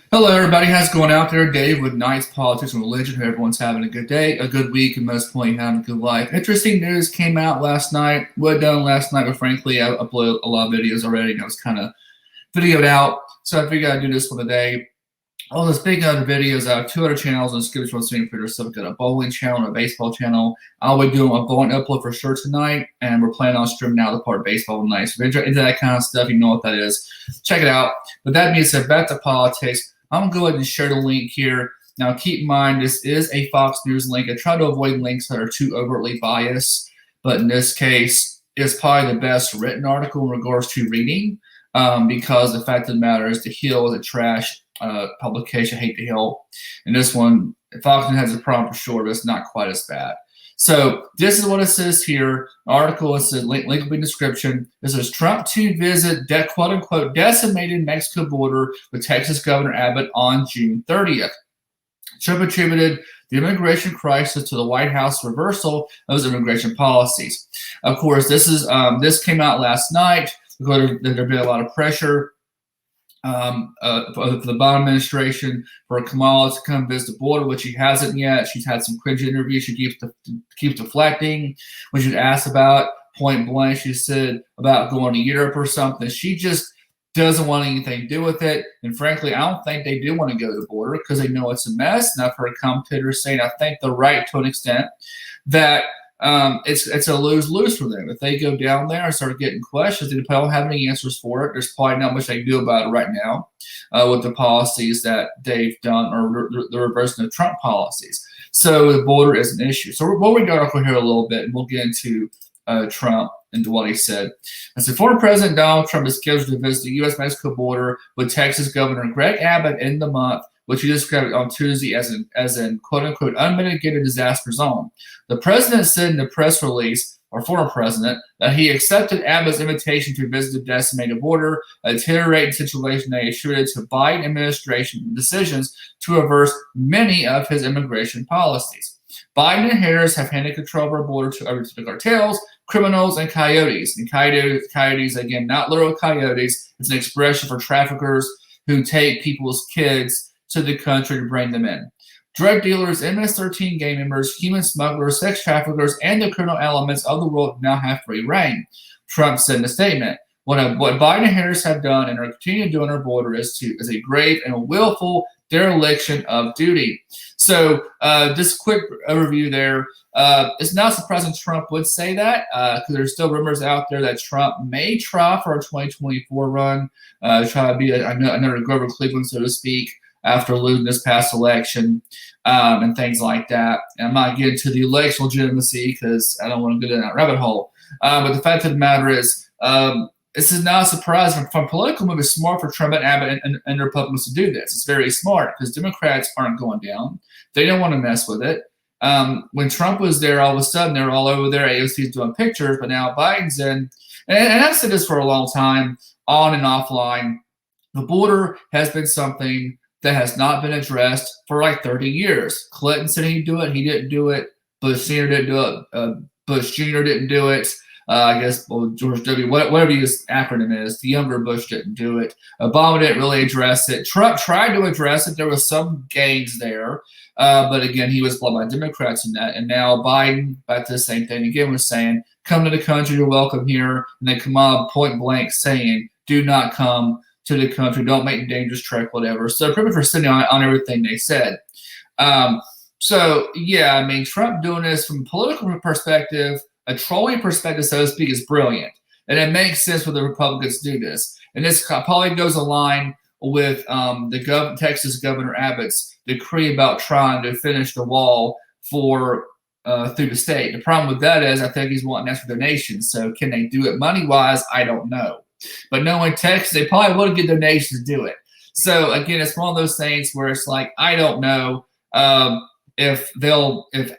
Hello, everybody. How's it going out there? Dave with Knights, Politics, and Religion. Hope everyone's having a good day, a good week, and most importantly, having a good life. Interesting news came out last night. Well done last night, but frankly, I uploaded a lot of videos already, and I was kind of videoed out. So I figured I'd do this one today. All the speaking of the videos, I have two other channels on Skipper Stream Twitter. So I've got a bowling channel and a baseball channel. I'll be doing a bowling upload for sure tonight, and we're planning on streaming out the part of baseball tonight. So if you're into that kind of stuff, you know what that is. Check it out. But that being said, back to politics. I'm going to go ahead and share the link here. Now, keep in mind, this is a Fox News link. I try to avoid links that are too overtly biased, but in this case, it's probably the best written article in regards to reading because the fact of the matter is The Hill is a trash publication. I hate The Hill. And this one, Fox News has a problem for sure, but it's not quite as bad. So this is what it says here. Article, it says, link will be in the description. It says, Trump to visit quote-unquote decimated Mexico border with Texas Governor Abbott on June 30th. Trump attributed the immigration crisis to the White House reversal of his immigration policies. Of course, this came out last night because there's been a lot of pressure for the Biden administration for Kamala to come visit the border, which she hasn't yet. She's had some cringe interviews. She keeps deflecting. When she's asked about point blank, she said about going to Europe or something. She just doesn't want anything to do with it. And frankly, I don't think they do want to go to the border because they know it's a mess. And I've heard commentators saying, I think they're right to an extent, that it's a lose-lose for them. If they go down there and start getting questions, they don't have any answers for it. There's probably not much they can do about it right now with the policies that they've done or the reversing of Trump policies. So the border is an issue. So we'll read the article here a little bit, and we'll get into Trump and to what he said. As the former President Donald Trump is scheduled to visit the U.S.-Mexico border with Texas Governor Greg Abbott in the month, which he described on Tuesday as an quote-unquote unmitigated disaster zone. The president said in the press release, or former president, that he accepted Abbott's invitation to visit the decimated border, a deteriorating situation that he attributed to Biden administration decisions to reverse many of his immigration policies. Biden and Harris have handed control of our border to the cartels, criminals, and coyotes. And coyotes, again, not literal coyotes. It's an expression for traffickers who take people's kids to the country to bring them in. Drug dealers, MS-13 gang members, human smugglers, sex traffickers, and the criminal elements of the world now have free reign, Trump said in a statement. What Biden and Harris have done and are continuing to do on our border is a grave and a willful dereliction of duty. So this quick overview there. It's not surprising Trump would say that because there's still rumors out there that Trump may try for a 2024 run, try to be another Grover Cleveland, so to speak, after losing this past election and things like that. And I'm not getting to the election legitimacy because I don't want to go down that rabbit hole. But the fact of the matter is, this is not a surprise from a political move. It's smart for Trump and Abbott and Republicans to do this. It's very smart because Democrats aren't going down. They don't want to mess with it. When Trump was there, all of a sudden they're all over there. AOC's doing pictures, but now Biden's in. And I've said this for a long time, on and offline. The border has been something that has not been addressed for like 30 years. Clinton said he'd do it. He didn't do it. Bush Sr. didn't do it. Bush Jr. didn't do it. I guess George W. Whatever his acronym is, the younger Bush didn't do it. Obama didn't really address it. Trump tried to address it. There was some gains there. But again, he was blocked by Democrats in that. And now Biden, back to the same thing again, was saying, come to the country, you're welcome here. And then Kamala point blank saying, do not come to the country, don't make a dangerous trek, whatever. So pretty much for sitting on everything they said. So yeah, I mean, Trump doing this from a political perspective, a trolling perspective, so to speak, is brilliant. And it makes sense for the Republicans to do this. And this probably goes along with Texas Governor Abbott's decree about trying to finish the wall through the state. The problem with that is I think he's wanting extra donations. So can they do it money-wise? I don't know. But knowing Texas, they probably would get donations to do it. So again, it's one of those things where it's like, I don't know if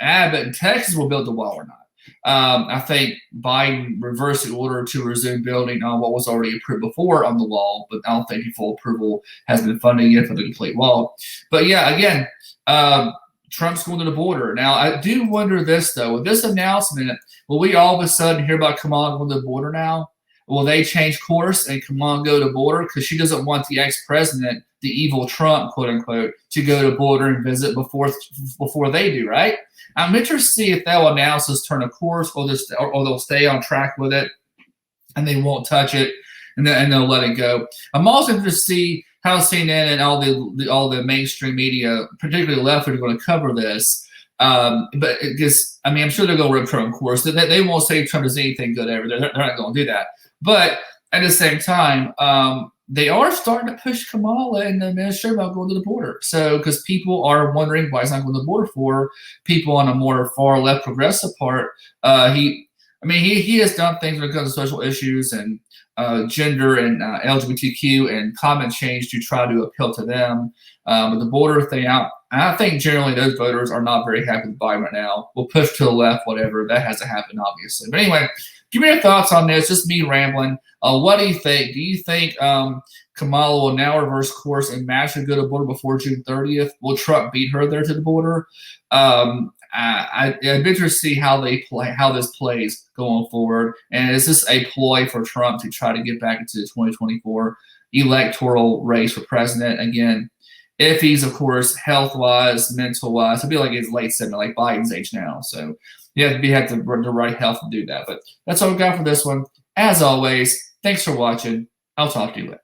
Abbott and Texas will build the wall or not. I think Biden reversed the order to resume building on what was already approved before on the wall, but I don't think full approval has been funded yet for the complete wall. But yeah, again, Trump's going to the border. Now, I do wonder this, though. With this announcement, will we all of a sudden hear about Kamala going to the border now? Will they change course and Kamala go to the border? Because she doesn't want the ex-president the evil Trump, quote unquote, to go to the border and visit before they do, right? I'm interested to see if they'll announce this turn of course, or they'll stay on track with it and they won't touch it, and they'll let it go. I'm also interested to see how CNN and all the mainstream media, particularly left, are going to cover this. But because I'm sure they're going to rip Trump, of course. They won't say Trump does anything good ever. They're not going to do that. But at the same time, they are starting to push Kamala and the minister about going to the border. So, because people are wondering why he's not going to the border for people on a more far left progressive part. He has done things when it comes to social issues and gender and LGBTQ and climate change to try to appeal to them. But the border thing, I think generally those voters are not very happy with Biden right now. We'll push to the left, whatever. That has to happen, obviously. But anyway, give me your thoughts on this. Just me rambling. What do you think? Do you think Kamala will now reverse course and match a good border before June 30th? Will Trump beat her there to the border? I'd be interested to see how this plays going forward. And is this a ploy for Trump to try to get back into the 2024 electoral race for president again? If he's, of course, health-wise, mental-wise, he'll be like his late 70s, like Biden's age now. So you have to the right health to do that. But that's all we got for this one. As always, thanks for watching. I'll talk to you later.